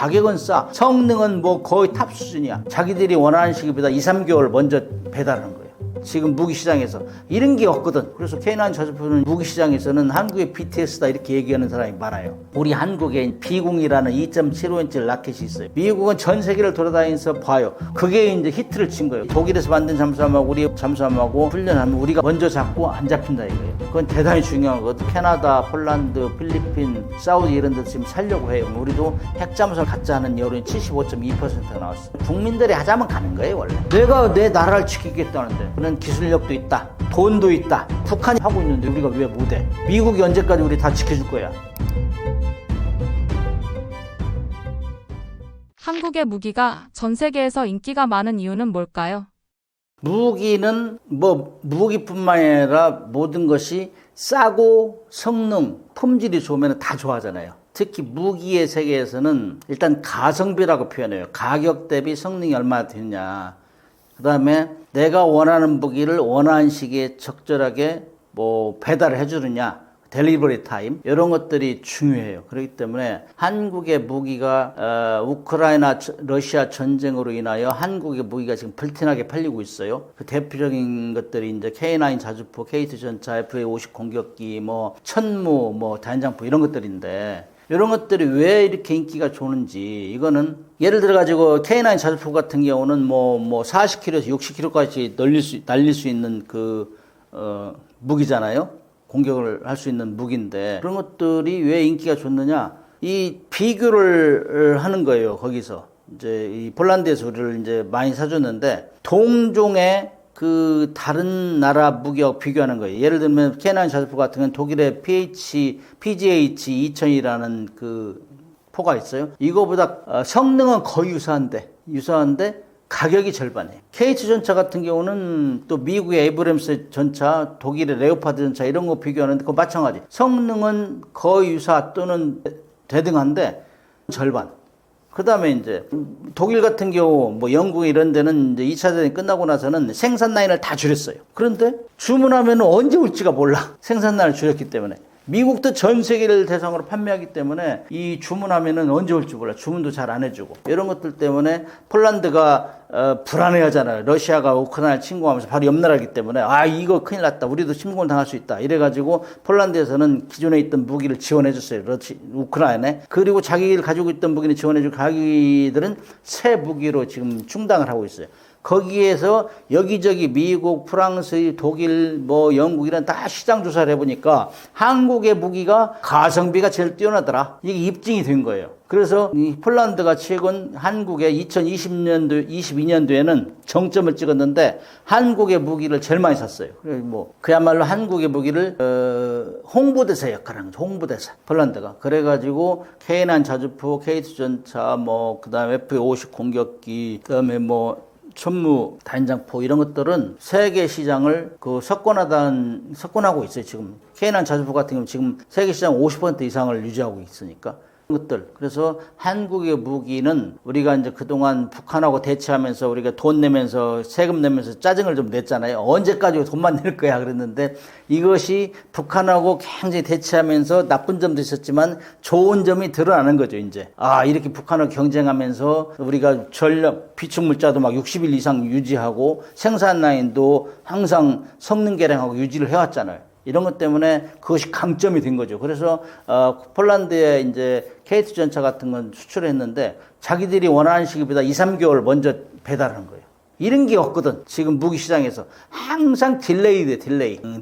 가격은 싸. 성능은 뭐 거의 탑 수준이야. 자기들이 원하는 시기보다 2, 3개월 먼저 배달하는 거예요. 지금 무기 시장에서 이런 게 없거든. 그래서 K9 자주포는 무기 시장에서는 한국의 BTS다 이렇게 얘기하는 사람이 많아요. 우리 한국에 B0이라는 2.75인치 라켓이 있어요. 미국은 전 세계를 돌아다니면서 봐요. 그게 이제 히트를 친 거예요. 독일에서 만든 잠수함하고 우리 잠수함하고 훈련하면 우리가 먼저 잡고 안 잡힌다 이거예요. 그건 대단히 중요한 거거든. 캐나다, 폴란드, 필리핀, 사우디 이런 데서 지금 살려고 해요. 우리도 핵잠수함 갖자 하는 여론이 75.2%가 나왔어요. 국민들이 하자면 가는 거예요 원래. 내가 내 나라를 지키겠다는데 그런 기술력도 있다, 돈도 있다. 북한이 하고 있는데 우리가 왜 못해? 미국이 언제까지 우리 다 지켜줄 거야? 한국의 무기가 전 세계에서 인기가 많은 이유는 뭘까요? 무기는 뭐 무기뿐만 아니라 모든 것이 싸고 성능, 품질이 좋으면 다 좋아하잖아요. 특히 무기의 세계에서는 일단 가성비라고 표현해요. 가격 대비 성능이 얼마나 되느냐. 그 다음에 내가 원하는 무기를 원하는 시기에 적절하게 뭐 배달을 해주느냐, 델리버리 타임 이런 것들이 중요해요. 그렇기 때문에 한국의 무기가 우크라이나 러시아 전쟁으로 인하여 한국의 무기가 지금 불티나게 팔리고 있어요. 그 대표적인 것들이 이제 K9 자주포, K2 전차, FA50 공격기, 뭐 천무, 뭐 단장포 이런 것들인데. 이런 것들이 왜 이렇게 인기가 좋은지, 이거는 예를 들어 가지고 K9 자주포 같은 경우는 뭐 40km에서 60km까지 날릴 수 있는 무기잖아요. 공격을 할 수 있는 무기인데 그런 것들이 왜 인기가 좋느냐? 이 비교를 하는 거예요. 거기서 이제 이 폴란드에서 우리를 이제 많이 사줬는데 동종의 그 다른 나라 무기하고 비교하는 거예요. 예를 들면 K9 자주포 같은 경우는 독일의 PGH 2000이라는 그 포가 있어요. 이거보다 성능은 거의 유사한데 가격이 절반이에요. K2 전차 같은 경우는 또 미국의 에이브램스 전차, 독일의 레오파드 전차 이런 거 비교하는데 그거 마찬가지. 성능은 거의 유사 또는 대등한데 절반. 그 다음에 이제 독일 같은 경우 뭐 영국 이런 데는 이제 2차 대전이 끝나고 나서는 생산 라인을 다 줄였어요. 그런데 주문하면 언제 올지가 몰라. 생산 라인을 줄였기 때문에. 미국도 전 세계를 대상으로 판매하기 때문에 이 주문하면은 언제 올지 몰라. 주문도 잘 안 해주고. 이런 것들 때문에 폴란드가 불안해하잖아요. 러시아가 우크라이나를 침공하면서 바로 옆 나라이기 때문에 이거 큰일 났다. 우리도 침공을 당할 수 있다. 이래가지고 폴란드에서는 기존에 있던 무기를 지원해줬어요. 우크라이나에. 그리고 자기를 가지고 있던 무기를 지원해주고 자기들은 새 무기로 지금 충당을 하고 있어요. 거기에서 여기저기 미국, 프랑스, 독일, 뭐 영국 이런 다 시장 조사를 해보니까 한국의 무기가 가성비가 제일 뛰어나더라. 이게 입증이 된 거예요. 그래서 이 폴란드가 최근 한국의 2022년도에는 정점을 찍었는데 한국의 무기를 제일 많이 샀어요. 뭐 그야말로 한국의 무기를 홍보대사 역할을 하는 거죠. 홍보대사. 폴란드가. 그래가지고 K9 자주포, K2 전차, 뭐 그다음에 FA50 공격기, 그다음에 뭐 천무, 단장포 이런 것들은 세계 시장을 석권하고 있어요. 지금 K9 자주포 같은 경우는 지금 세계 시장 50% 이상을 유지하고 있으니까. 것들. 그래서 한국의 무기는 우리가 이제 그동안 북한하고 대치하면서 우리가 돈 내면서 세금 내면서 짜증을 좀 냈잖아요. 언제까지 돈만 낼 거야 그랬는데 이것이 북한하고 굉장히 대치하면서 나쁜 점도 있었지만 좋은 점이 드러나는 거죠, 이제. 이렇게 북한하고 경쟁하면서 우리가 전력 비축 물자도 막 60일 이상 유지하고 생산 라인도 항상 성능 개량하고 유지를 해왔잖아요. 이런 것 때문에 그것이 강점이 된 거죠. 그래서 폴란드에 이제 K2 전차 같은 건 수출을 했는데 자기들이 원하는 시기보다 2, 3개월 먼저 배달하는 거예요. 이런 게 없거든. 지금 무기 시장에서 항상 딜레이.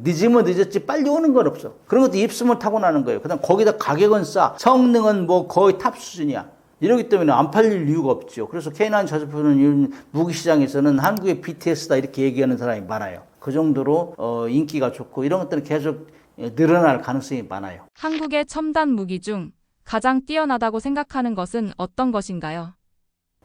늦으면 늦었지 빨리 오는 건 없어. 그런 것도 입소문 타고 나는 거예요. 그다음 거기다 가격은 싸. 성능은 뭐 거의 탑 수준이야. 이러기 때문에 안 팔릴 이유가 없죠. 그래서 K9 자주포는 무기 시장에서는 한국의 BTS다 이렇게 얘기하는 사람이 많아요. 그 정도로 인기가 좋고 이런 것들은 계속 늘어날 가능성이 많아요. 한국의 첨단 무기 중 가장 뛰어나다고 생각하는 것은 어떤 것인가요?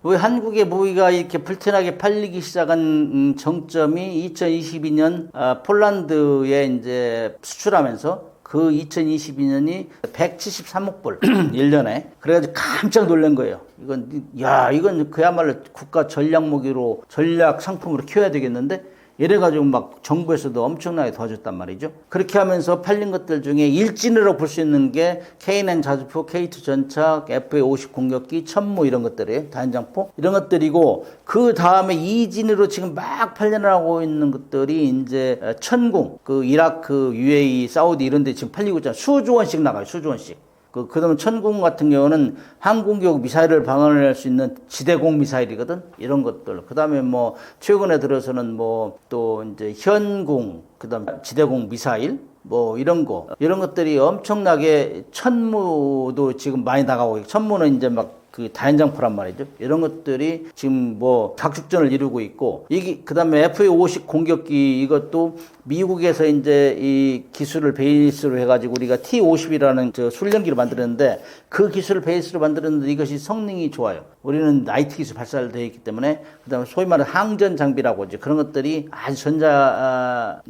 왜 한국의 무기가 이렇게 불티나게 팔리기 시작한 정점이 2022년 폴란드에 이제 수출하면서 그 2022년이 173억 불 1년에 그래가지고 깜짝 놀란 거예요. 이건 그야말로 국가 전략 무기로 전략 상품으로 키워야 되겠는데 이래가지고 막 정부에서도 엄청나게 도와줬단 말이죠. 그렇게 하면서 팔린 것들 중에 일진으로 볼 수 있는 게 K9 자주포, K2 전차, FA50 공격기, 천무 이런 것들이에요. 다연장포 이런 것들이고, 그 다음에 이진으로 지금 막 팔려나가고 있는 것들이 이제 천궁, 그 이라크, UAE, 사우디 이런 데 지금 팔리고 있잖아요. 수조 원씩 나가요. 수조 원씩. 그다음에 천궁 같은 경우는 항공기용 미사일을 방어할 수 있는 지대공 미사일이거든. 이런 것들. 그다음에 뭐 최근에 들어서는 뭐 또 이제 현궁, 그다음 지대공 미사일 뭐 이런 것들이 엄청나게 천무도 지금 많이 나가고 있고, 천무는 이제 막 그 다연장포란 말이죠. 이런 것들이 지금 뭐 각축전을 이루고 있고, 이게 그다음에 FA50 공격기 이것도 미국에서 이제 이 기술을 베이스로 해가지고 우리가 T50이라는 저 훈련기를 만들었는데, 그 기술을 베이스로 만들었는데 이것이 성능이 좋아요. 우리는 IT 기술 발달되어 있기 때문에. 그다음에 소위 말하는 항전 장비라고 이제 그런 것들이 아주 전자전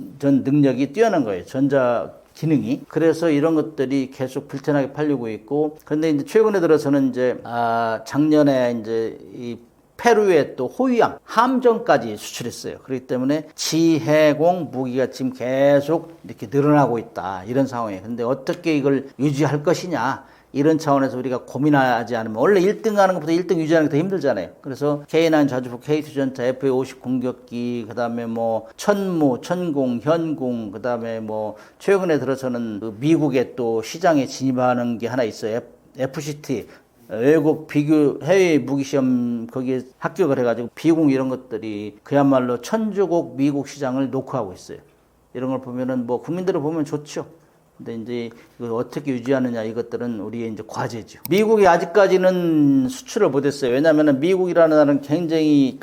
능력이 뛰어난 거예요. 전자 기능이. 그래서 이런 것들이 계속 불편하게 팔리고 있고, 그런데 이제 최근에 들어서는 이제 작년에 이제 이 페루에 또 호위함, 함정까지 수출했어요. 그렇기 때문에 지해공 무기가 지금 계속 이렇게 늘어나고 있다. 이런 상황이에요. 근데 어떻게 이걸 유지할 것이냐. 이런 차원에서 우리가 고민하지 않으면, 원래 1등 하는 것보다 1등 유지하는 게 더 힘들잖아요. 그래서 K9 자주포, K2 전차, FA50 공격기, 그 다음에 뭐 천무, 천궁, 현궁, 그 다음에 뭐 최근에 들어서는 그 미국의 또 시장에 진입하는 게 하나 있어요. FCT. 외국 비교 해외 무기시험 거기에 합격을 해가지고 비공 이런 것들이 그야말로 천주국 미국 시장을 녹화하고 있어요. 이런 걸 보면은 뭐 국민들을 보면 좋죠. 근데 이제 이걸 어떻게 유지하느냐, 이것들은 우리의 이제 과제죠. 미국이 아직까지는 수출을 못했어요. 왜냐하면 미국이라는 나라는 굉장히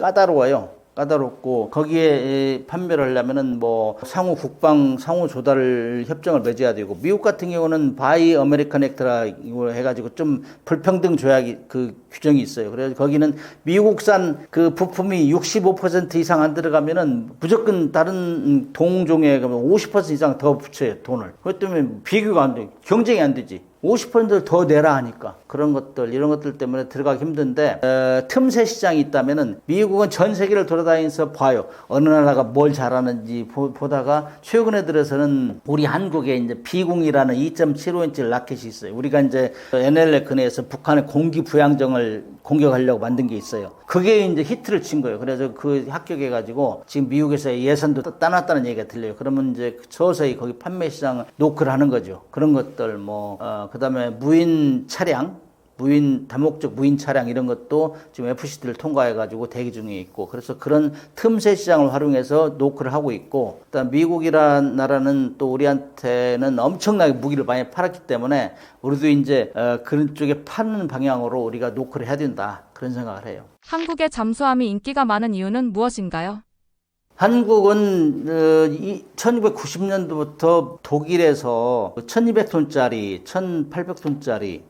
까다롭고 거기에 판매를 하려면은 뭐 상호 국방 상호 조달 협정을 맺어야 되고, 미국 같은 경우는 바이 아메리칸 액트라 해가지고 좀 불평등 조약이 그 규정이 있어요. 그래서 거기는 미국산 그 부품이 65% 이상 안 들어가면은 무조건 다른 동종에 50% 이상 더 붙여요, 돈을. 그것 때문에 비교가 안 돼, 경쟁이 안 되지. 50%더 내라 하니까. 그런 것들, 이런 것들 때문에 들어가기 힘든데, 틈새 시장이 있다면은 미국은 전 세계를 돌아다니면서 봐요. 어느 나라가 뭘 잘하는지 보다가 최근에 들어서는 우리 한국에 이제 비공이라는 2.75인치 라켓이 있어요. 우리가 이제 NLL 근해에서 북한의 공기 부양정을 공격하려고 만든 게 있어요. 그게 이제 히트를 친 거예요. 그래서 그 합격해가지고 지금 미국에서 예산도 따놨다는 얘기가 들려요. 그러면 이제 서서히 거기 판매 시장을 노크를 하는 거죠. 그런 것들 그 다음에 무인 차량, 다목적 무인 차량 이런 것도 지금 FCT를 통과해가지고 대기 중에 있고, 그래서 그런 틈새 시장을 활용해서 노크를 하고 있고, 그다음 미국이라는 나라는 또 우리한테는 엄청나게 무기를 많이 팔았기 때문에 우리도 이제 그런 쪽에 파는 방향으로 우리가 노크를 해야 된다. 그런 생각을 해요. 한국의 잠수함이 인기가 많은 이유는 무엇인가요? 한국은 1990년도부터 독일에서 1200톤짜리, 1800톤짜리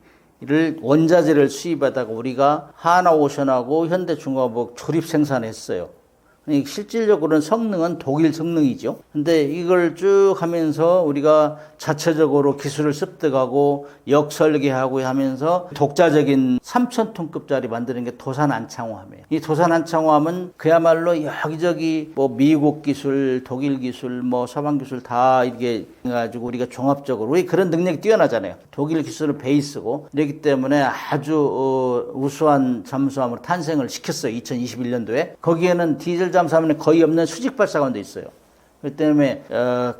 를 원자재를 수입하다가 우리가 하나오션하고 현대중공업 조립 생산했어요. 실질적으로는 성능은 독일 성능이죠. 근데 이걸 쭉 하면서 우리가 자체적으로 기술을 습득하고 역설계하고 하면서 독자적인 3,000톤급짜리 만드는 게 도산 안창호함이에요. 이 도산 안창호함은 그야말로 여기저기 뭐 미국 기술, 독일 기술, 뭐 서방 기술 다 이게 가지고 우리가 종합적으로 우리 그런 능력이 뛰어나잖아요. 독일 기술을 베이스고, 그렇기 때문에 아주 우수한 잠수함으로 탄생을 시켰어요. 2021년도에. 거기에는 디젤 잠수함에는 거의 없는 수직 발사관도 있어요. 그 때문에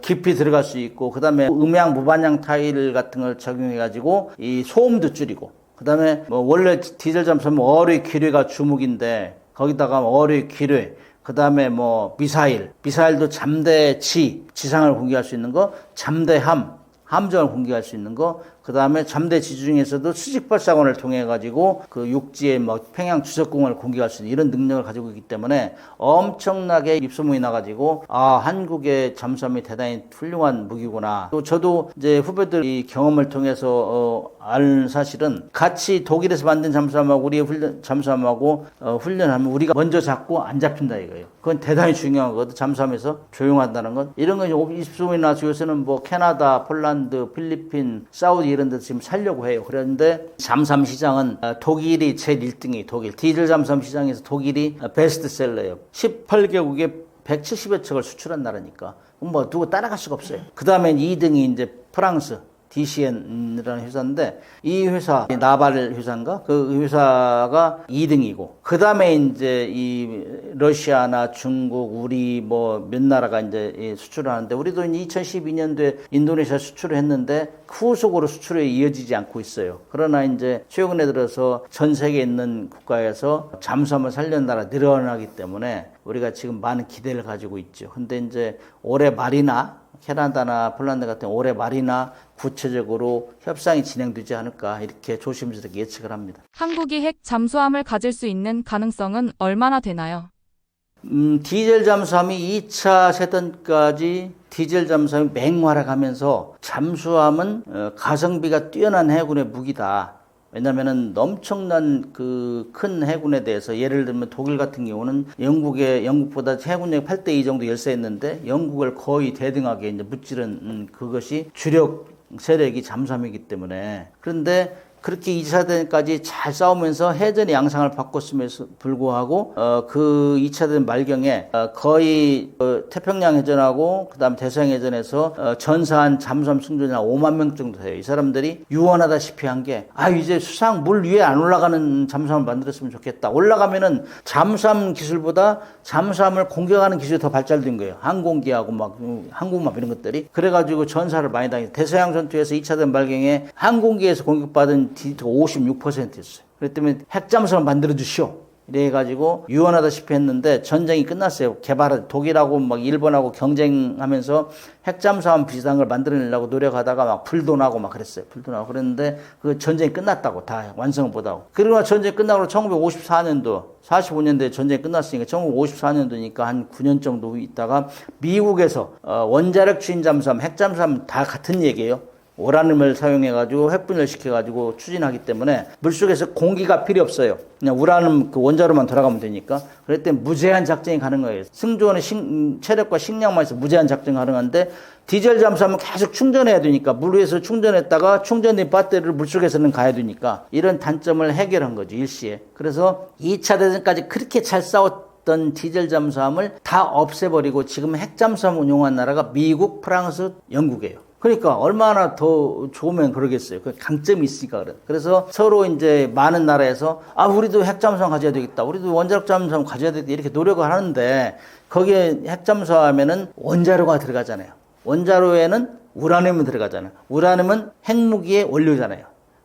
깊이 들어갈 수 있고, 그 다음에 음양 무반향 타일 같은 걸 적용해가지고 이 소음도 줄이고, 그 다음에 뭐 원래 디젤 잠수함은 어뢰 기뢰가 주목인데 거기다가 어뢰 기뢰, 그 다음에 뭐 미사일도 잠대치, 지상을 공격할 수 있는 거, 잠대함, 함정을 공격할 수 있는 거, 그 다음에 잠대지 중에서도 수직발사관을 통해 가지고 그 육지의 뭐 평양 주석공을 공격할 수 있는 이런 능력을 가지고 있기 때문에 엄청나게 입소문이 나가지고, 한국의 잠수함이 대단히 훌륭한 무기구나. 또 저도 이제 후배들이 경험을 통해서 알 사실은, 같이 독일에서 만든 잠수함하고 우리의 잠수함하고 훈련하면 우리가 먼저 잡고 안 잡힌다 이거예요. 그건 대단히 중요한 거거든. 잠수함에서 조용한다는 건. 이런 거 입소문이 나서 요새는 뭐 캐나다, 폴란드, 필리핀, 사우디 이런 데서 지금 살려고 해요. 그런데 잠수함 시장은 독일이 제일 1등이 독일. 디젤 잠수함 시장에서 독일이 베스트셀러예요. 18개국에 170여 척을 수출한 나라니까 뭐 누구 따라갈 수가 없어요. 그 다음에 2등이 이제 프랑스 DCN이라는 회사인데 이 회사 나발 회사인가 그 회사가 2등이고 그 다음에 이제 이 러시아나 중국 우리 뭐 몇 나라가 이제 수출을 하는데 우리도 2012년도에 인도네시아 수출을 했는데 후속으로 수출에 이어지지 않고 있어요. 그러나 이제 최근에 들어서 전 세계에 있는 국가에서 잠수함을 살려는 나라 늘어나기 때문에 우리가 지금 많은 기대를 가지고 있죠. 근데 이제 올해 말이나 캐나다나 폴란드 같은 올해 말이나 구체적으로 협상이 진행되지 않을까 이렇게 조심스럽게 예측을 합니다. 한국이 핵 잠수함을 가질 수 있는 가능성은 얼마나 되나요? 디젤 잠수함이 2차 세단까지 디젤 잠수함이 맹활약하면서 잠수함은 가성비가 뛰어난 해군의 무기다. 왜냐면은 엄청난 그 큰 해군에 대해서 예를 들면 독일 같은 경우는 영국보다 해군력 8대2 정도 열세했는데 영국을 거의 대등하게 이제 무찌른 그것이 주력 세력이 잠수함이기 때문에 그런데 그렇게 2차 대전까지 잘 싸우면서 해전의 양상을 바꿨음에도 불구하고 그 2차 대전 말경에 거의 태평양 해전하고 그다음 대서양 해전에서 전사한 잠수함 승조자 5만 명 정도 돼요. 이 사람들이 유언하다시피 한 게 이제 수상 물 위에 안 올라가는 잠수함을 만들었으면 좋겠다. 올라가면은 잠수함 기술보다 잠수함을 공격하는 기술이 더 발달된 거예요. 항공기하고 막 항공모함 이런 것들이. 그래가지고 전사를 많이 당했어요. 대서양 전투에서 2차 대전 말경에 항공기에서 공격받은 디지트가 56%였어요. 그렇기 때문에 핵잠수함을 만들어 주시오. 이래가지고 유언하다시피 했는데 전쟁이 끝났어요. 독일하고 막 일본하고 경쟁하면서 핵잠수함 비슷한 걸 만들어내려고 노력하다가 막 불도 나고 막 그랬어요. 불도 나고 그랬는데 그 전쟁이 끝났다고 다 완성을 못하고. 그리고 전쟁이 끝나고 1954년도 45년도에 전쟁이 끝났으니까 1954년도니까 한 9년 정도 있다가 미국에서 원자력 추진 잠수함, 핵잠수함 다 같은 얘기예요. 우라늄을 사용해가지고 핵분열 시켜가지고 추진하기 때문에 물속에서 공기가 필요 없어요. 그냥 우라늄 그 원자로만 돌아가면 되니까. 그럴 때 무제한 작전이 가능해요. 승조원의 체력과 식량만 있어 무제한 작전이 가능한데 디젤 잠수함은 계속 충전해야 되니까 물 위에서 충전했다가 충전된 배터리를 물속에서는 가야 되니까 이런 단점을 해결한 거죠. 일시에. 그래서 2차 대전까지 그렇게 잘 싸웠던 디젤 잠수함을 다 없애버리고 지금 핵잠수함 운용한 나라가 미국, 프랑스, 영국이에요. 그러니까 얼마나 더 좋으면 그러겠어요. 그 강점이 있으니까 그래. 그래서 서로 이제 많은 나라에서 우리도 핵잠수함 가져야 되겠다. 우리도 원자력 잠수함 가져야 되겠다. 이렇게 노력을 하는데 거기에 핵잠수함에는 원자로가 들어가잖아요. 원자로에는 우라늄이 들어가잖아요. 우라늄은 핵무기의 원료잖아요.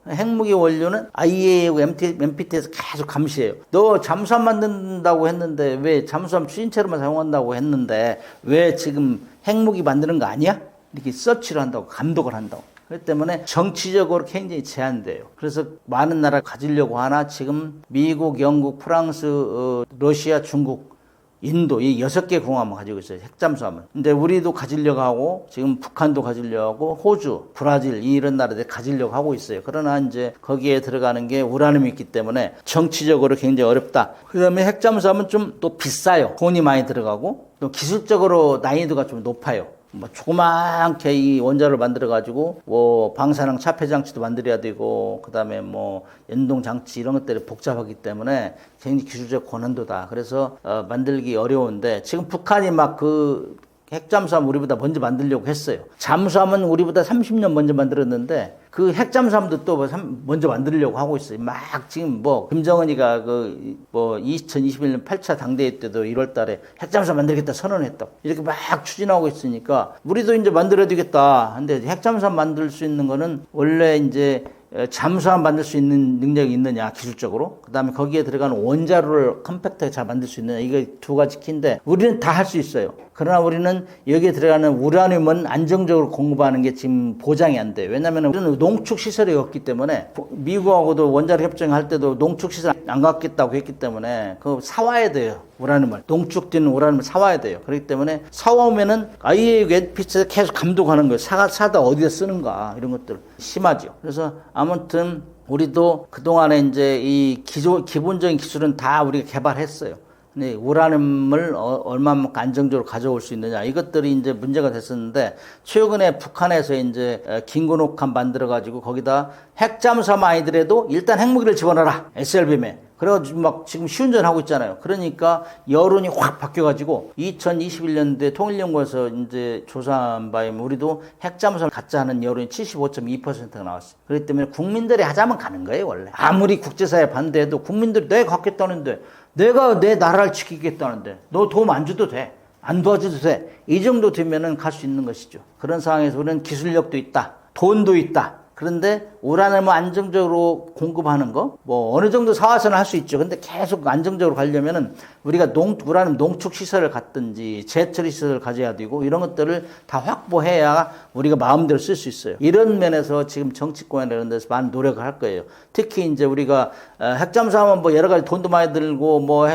핵무기 원료는 IAEA하고 NPT에서 계속 감시해요. 너 잠수함 만든다고 했는데 왜 잠수함 추진체로만 사용한다고 했는데 왜 지금 핵무기 만드는 거 아니야? 이렇게 서치를 한다고 감독을 한다고. 그렇기 때문에 정치적으로 굉장히 제한돼요. 그래서 많은 나라 가지려고 하나 지금 미국, 영국, 프랑스, 러시아, 중국, 인도 이 6개 공항을 가지고 있어요. 핵잠수함을. 근데 우리도 가지려고 하고 지금 북한도 가지려고 하고 호주, 브라질 이런 나라들 가지려고 하고 있어요. 그러나 이제 거기에 들어가는 게 우라늄이 있기 때문에 정치적으로 굉장히 어렵다. 그다음에 핵잠수함은 좀 또 비싸요. 돈이 많이 들어가고 또 기술적으로 난이도가 좀 높아요. 뭐 조그맣게 이 원자를 만들어 가지고 뭐 방사능 차폐 장치도 만들어야 되고 그다음에 뭐 연동 장치 이런 것들이 복잡하기 때문에 굉장히 기술적 고난도다. 그래서 만들기 어려운데 지금 북한이 막 그 핵잠수함 우리보다 먼저 만들려고 했어요. 잠수함은 우리보다 30년 먼저 만들었는데 그 핵잠수함도 또 먼저 만들려고 하고 있어요. 막 지금 뭐 김정은이가 그 뭐 2021년 8차 당대회 때도 1월 달에 핵잠수함 만들겠다 선언했다고. 이렇게 막 추진하고 있으니까 우리도 이제 만들어야 되겠다. 근데 핵잠수함 만들 수 있는 거는 원래 이제 잠수함 만들 수 있는 능력이 있느냐 기술적으로 그다음에 거기에 들어가는 원자로를 컴팩트하게 잘 만들 수 있느냐 이게 두 가지 키인데 우리는 다 할 수 있어요. 그러나 우리는 여기에 들어가는 우라늄은 안정적으로 공급하는 게 지금 보장이 안 돼요. 왜냐하면 우리는 농축 시설이 없기 때문에 미국하고도 원자력 협정할 때도 농축 시설 안 갖겠다고 했기 때문에 그거 사와야 돼요. 우라늄을 농축된 우라늄을 사와야 돼요. 그렇기 때문에 사와오면은 IAEA NPT에서 계속 감독하는 거예요. 사다 어디다 쓰는가 이런 것들 심하죠. 그래서 아무튼 우리도 그동안에 이제 이 기본적인 기술은 다 우리가 개발했어요. 근데 우라늄을 얼마만큼 안정적으로 가져올 수 있느냐 이것들이 이제 문제가 됐었는데 최근에 북한에서 이제 긴곤옥함 만들어 가지고 거기다 핵잠수함 아니더라도 일단 핵무기를 집어넣어라 SLBM에 그래가지고 막 지금 시운전하고 있잖아요. 그러니까 여론이 확 바뀌어가지고 2021년도에 통일연구원에서 이제 조사한 바에 우리도 핵잠수함을 갖자 하는 여론이 75.2%가 나왔어요. 그렇기 때문에 국민들이 하자면 가는 거예요, 원래. 아무리 국제사회 반대해도 국민들이 내가 갖겠다는데, 내가 내 나라를 지키겠다는데, 너 도움 안 줘도 돼. 안 도와줘도 돼. 이 정도 되면은 갈 수 있는 것이죠. 그런 상황에서 우리는 기술력도 있다. 돈도 있다. 그런데 우라늄을 안정적으로 공급하는 거, 뭐 어느 정도 사와서는 할 수 있죠. 근데 계속 안정적으로 가려면은 우리가 우라늄 농축 시설을 갖든지 재처리 시설을 가져야 되고 이런 것들을 다 확보해야 우리가 마음대로 쓸 수 있어요. 이런 면에서 지금 정치권이나 이런 데서 많은 노력을 할 거예요. 특히 이제 우리가 핵잠수하면 뭐 여러 가지 돈도 많이 들고 뭐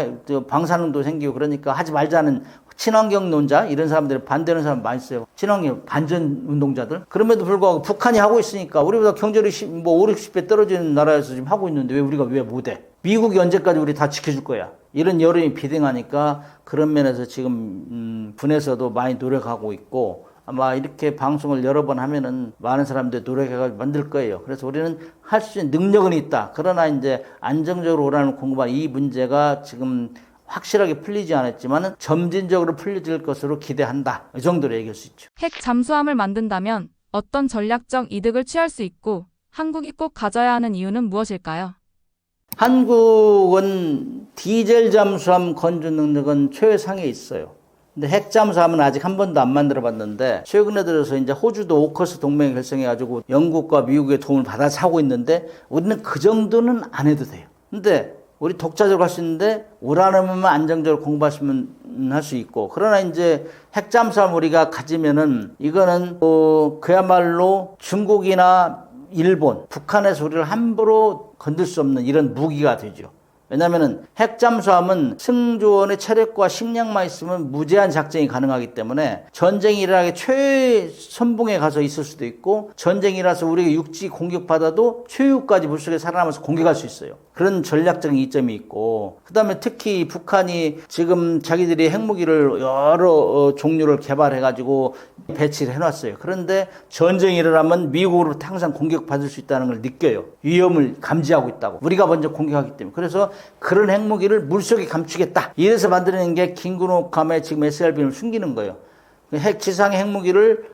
방사능도 생기고 그러니까 하지 말자는 친환경론자 이런 사람들이 반대하는 사람 많이 있어요. 친환경 반전 운동자들. 그럼에도 불구하고 북한이 하고 있으니까 우리보다 경제력이 뭐 5, 60배 떨어지는 나라에서 지금 하고 있는데 왜 우리가 왜 못해? 미국이 언제까지 우리 다 지켜줄 거야? 이런 여론이 비등하니까 그런 면에서 지금 군에서도 많이 노력하고 있고 아마 이렇게 방송을 여러 번 하면은 많은 사람들이 노력해가지고 만들 거예요. 그래서 우리는 할 수 있는 능력은 있다. 그러나 이제 안정적으로 우라늄 공급하는 이 문제가 지금 확실하게 풀리지 않았지만 점진적으로 풀려질 것으로 기대한다. 이 정도로 얘기할 수 있죠. 핵 잠수함을 만든다면 어떤 전략적 이득을 취할 수 있고 한국이 꼭 가져야 하는 이유는 무엇일까요? 한국은 디젤 잠수함 건조 능력은 최상에 있어요. 근데 핵 잠수함은 아직 한 번도 안 만들어 봤는데 최근에 들어서 이제 호주도 오커스 동맹을 결성해가지고 영국과 미국의 도움을 받아서 하고 있는데 우리는 그 정도는 안 해도 돼요. 근데 우리 독자적으로 할 수 있는데 우라늄만 안정적으로 공부하시면 할 수 있고 그러나 이제 핵잠수함 우리가 가지면은 이거는 그야말로 중국이나 일본, 북한에서 우리를 함부로 건들 수 없는 이런 무기가 되죠. 왜냐하면은 핵잠수함은 승조원의 체력과 식량만 있으면 무제한 작전이 가능하기 때문에 전쟁이 일어나기 최선봉에 가서 있을 수도 있고 전쟁이 일어나서 우리가 육지 공격받아도 최후까지 물속에 살아남아서 공격할 수 있어요. 그런 전략적인 이점이 있고 그다음에 특히 북한이 지금 자기들이 핵무기를 여러 종류를 개발해가지고 배치를 해놨어요. 그런데 전쟁이 일어나면 미국으로부터 항상 공격받을 수 있다는 걸 느껴요. 위험을 감지하고 있다고. 우리가 먼저 공격하기 때문에. 그래서 그런 핵무기를 물속에 감추겠다. 이래서 만드는 게 김근옥함에 지금 SLBM을 숨기는 거예요. 지상의 핵무기를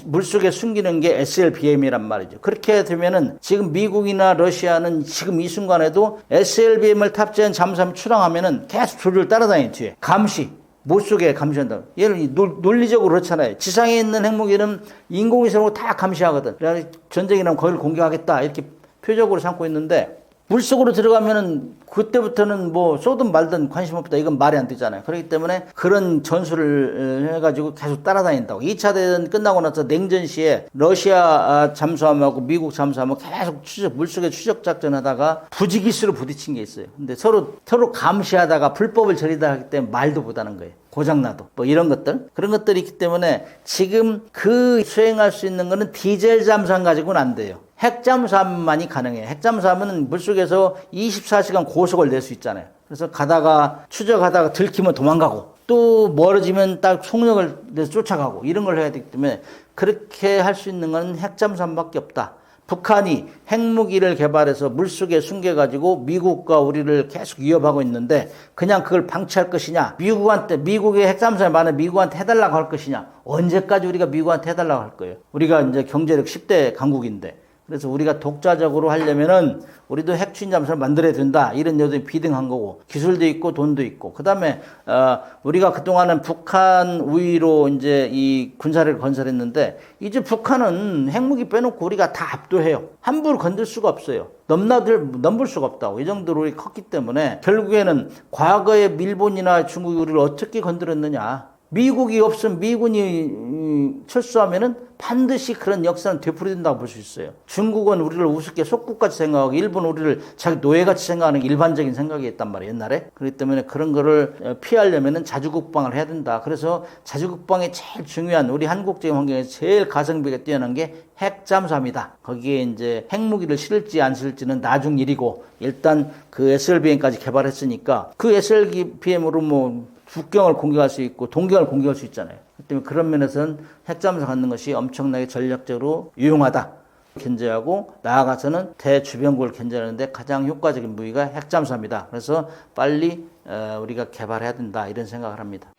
물속에 숨기는 게 SLBM이란 말이죠. 그렇게 되면은 지금 미국이나 러시아는 지금 이 순간에도 SLBM을 탑재한 잠수함 출항하면은 계속 조류를 따라다니는 뒤에 감시. 물속에 감시한다. 얘는 논리적으로 그렇잖아요. 지상에 있는 핵무기는 인공위성으로 다 감시하거든. 그래서 전쟁이 나면 거기를 공격하겠다. 이렇게 표적으로 삼고 있는데 물속으로 들어가면은 그때부터는 뭐 쏘든 말든 관심 없다. 이건 말이 안 되잖아요. 그렇기 때문에 그런 전술을 해가지고 계속 따라다닌다고. 2차 대전 끝나고 나서 냉전 시에 러시아 잠수함하고 미국 잠수함하고 계속 물속에 추적 작전하다가 부지기수로 부딪힌 게 있어요. 근데 서로 감시하다가 불법을 저리다 하기 때문에 말도 못하는 거예요. 고장나도. 뭐 이런 것들. 그런 것들이 있기 때문에 지금 그 수행할 수 있는 거는 디젤 잠수함 가지고는 안 돼요. 핵잠수함만이 가능해요. 핵잠수함은 물속에서 24시간 고속을 낼 수 있잖아요. 그래서 추적하다가 들키면 도망가고 또 멀어지면 딱 속력을 내서 쫓아가고 이런 걸 해야 되기 때문에 그렇게 할 수 있는 건 핵잠수함밖에 없다. 북한이 핵무기를 개발해서 물속에 숨겨가지고 미국과 우리를 계속 위협하고 있는데 그냥 그걸 방치할 것이냐, 미국의 핵잠수함이 많은 미국한테 해달라고 할 것이냐, 언제까지 우리가 미국한테 해달라고 할 거예요. 우리가 이제 경제력 10대 강국인데. 그래서 우리가 독자적으로 하려면은 우리도 핵추진 잠수함을 만들어야 된다. 이런 여전히 비등한 거고 기술도 있고 돈도 있고 그다음에 우리가 그동안은 북한 우위로 이제 이 군사력을 건설했는데 이제 북한은 핵무기 빼놓고 우리가 다 압도해요. 함부로 건들 수가 없어요. 넘볼 수가 없다고. 이 정도로 우리 컸기 때문에 결국에는 과거에 일본이나 중국이 우리를 어떻게 건드렸느냐. 미국이 없으면 미군이 철수하면은 반드시 그런 역사는 되풀이된다고 볼 수 있어요. 중국은 우리를 우습게 속국같이 생각하고 일본은 우리를 자기 노예같이 생각하는 게 일반적인 생각이었단 말이에요. 옛날에. 그렇기 때문에 그런 거를 피하려면은 자주국방을 해야 된다. 그래서 자주국방에 제일 중요한 우리 한국적인 환경에서 제일 가성비가 뛰어난 게 핵잠수함이다. 거기에 이제 핵무기를 실을지 안 실을지는 나중 일이고 일단 그 SLBM까지 개발했으니까 그 SLBM으로 뭐 북경을 공격할 수 있고 동경을 공격할 수 있잖아요. 그렇기 때문에 그런 면에서는 핵잠수함 갖는 것이 엄청나게 전략적으로 유용하다. 견제하고 나아가서는 대주변국을 견제하는데 가장 효과적인 무기가 핵잠수함이다. 그래서 빨리 우리가 개발해야 된다 이런 생각을 합니다.